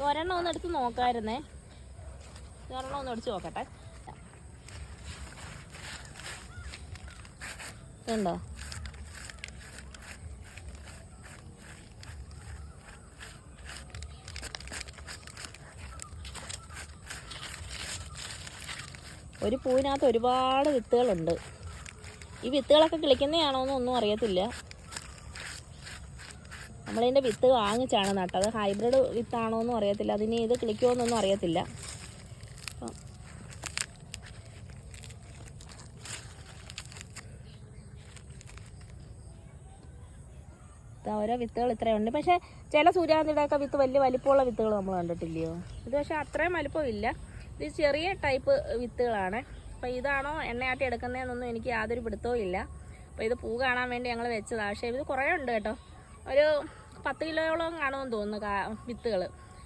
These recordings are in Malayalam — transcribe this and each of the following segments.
ഒരെണ്ണം ഒന്ന് എടുത്ത് നോക്കാമായിരുന്നേ. ഒരെണ്ണം ഒന്ന് അടിച്ച് നോക്കട്ടെ. ഉണ്ടോ? ഒരു പൂവിനകത്ത് ഒരുപാട് വിത്തുകളുണ്ട്. ഈ വിത്തുകളൊക്കെ കിളിക്കുന്നതാണോന്ന് ഒന്നും അറിയത്തില്ല. നമ്മളിതിൻ്റെ വിത്ത് വാങ്ങിച്ചാണ് നട്ടത്. ഹൈബ്രിഡ് വിത്താണോന്നും അറിയത്തില്ല. അതിന് ഇത് കിളിക്കുമോന്നൊന്നും അറിയത്തില്ല. ഓരോ വിത്തുകൾ ഇത്രയുണ്ട്. പക്ഷേ ചില സൂര്യകാന്തിയുടെയൊക്കെ വിത്ത് വലിയ വലിപ്പമുള്ള വിത്തുകൾ നമ്മൾ കണ്ടിട്ടില്ലയോ? ഇത് പക്ഷേ അത്രയും വലിപ്പമില്ല. ഇത് ചെറിയ ടൈപ്പ് വിത്തുകളാണ്. അപ്പോൾ ഇതാണോ എണ്ണയാട്ടി എടുക്കുന്നതെന്നൊന്നും എനിക്ക് യാതൊരു പിടുത്തവും ഇല്ല. അപ്പോൾ ഇത് പൂ കാണാൻ വേണ്ടി ഞങ്ങൾ വെച്ചതാണ്. പക്ഷേ ഇത് കുറേ ഉണ്ട് കേട്ടോ. ഒരു 10 കിലോയോളം കാണുമെന്ന് തോന്നുന്നു വിത്തുകൾ.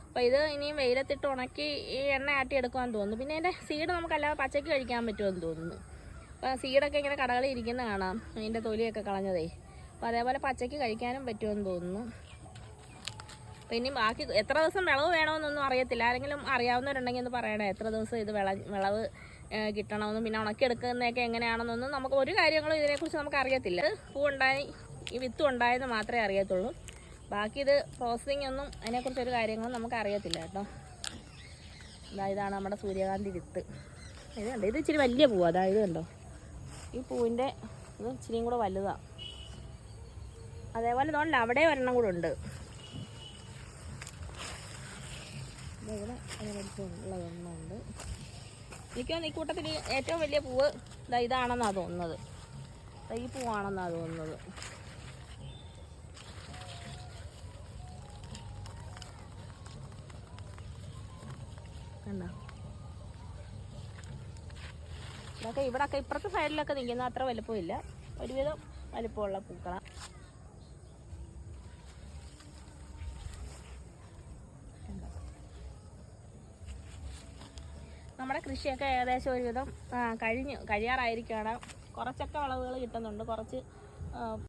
അപ്പോൾ ഇത് ഇനിയും വെയിലത്തിട്ട് ഉണക്കി ഈ എണ്ണയാട്ടി എടുക്കുവാൻ തോന്നുന്നു. പിന്നെ അതിൻ്റെ സീഡ് നമുക്കല്ലാതെ പച്ചയ്ക്ക് കഴിക്കാൻ പറ്റുമെന്ന് തോന്നുന്നു. അപ്പോൾ സീഡൊക്കെ ഇങ്ങനെ കടകളിൽ ഇരിക്കുന്ന കാണാം, അതിൻ്റെ തൊലിയൊക്കെ കളഞ്ഞതേ. അപ്പോൾ അതേപോലെ പച്ചയ്ക്ക് കഴിക്കാനും പറ്റുമെന്ന് തോന്നുന്നു. അപ്പോൾ ഇനി ബാക്കി എത്ര ദിവസം വിളവ് വേണമെന്നൊന്നും അറിയത്തില്ല. ആരെങ്കിലും അറിയാവുന്നവരുണ്ടെങ്കിൽ ഒന്ന് പറയണേ, എത്ര ദിവസം ഇത് വിളവ് കിട്ടണമെന്നും പിന്നെ ഉണക്കിയെടുക്കുന്നതൊക്കെ എങ്ങനെയാണെന്നൊന്നും നമുക്ക് ഒരു കാര്യങ്ങളും ഇതിനെക്കുറിച്ച് നമുക്ക് അറിയത്തില്ല. പൂവുണ്ടായി ഈ വിത്ത് ഉണ്ടായെന്ന് മാത്രമേ അറിയത്തുള്ളൂ. ബാക്കി ഇത് പ്രോസസ്സിങ് ഒന്നും അതിനെക്കുറിച്ചൊരു കാര്യങ്ങളും നമുക്ക് അറിയത്തില്ല കേട്ടോ. ഇതാണ് നമ്മുടെ സൂര്യകാന്തി വിത്ത്. ഇത് കണ്ടോ, ഇത് ഇച്ചിരി വലിയ പൂവാണ്. അതായത് കണ്ടോ, ഈ പൂവിൻ്റെ ഇത് ഇച്ചിരിയും കൂടെ വലുതാണ്. അതേപോലെ തോന്നില്ല, അവിടെ ഒരെണ്ണം കൂടെ ഉണ്ട്. ഇവിടെ ഉള്ളതൊന്നുണ്ട്. എനിക്കൊന്ന് ഈ കൂട്ടത്തിൽ ഏറ്റവും വലിയ പൂവ് ഇതാണെന്നാണ് തോന്നുന്നത്. ഈ പൂവാണെന്നാണ് തോന്നുന്നത്. കണ്ടോ, ഇതൊക്കെ ഇവിടെയൊക്കെ ഇപ്പുറത്തെ സൈഡിലൊക്കെ നിൽക്കുന്ന അത്ര വലുപ്പമില്ല. ഒരുവിധം വലുപ്പമുള്ള പൂക്കളാണ്. നമ്മുടെ കൃഷിയൊക്കെ ഏകദേശം ഒരുവിധം കഴിയാറായിരിക്കുകയാണ്. കുറച്ചൊക്കെ വിളവുകൾ കിട്ടുന്നുണ്ട്. കുറച്ച്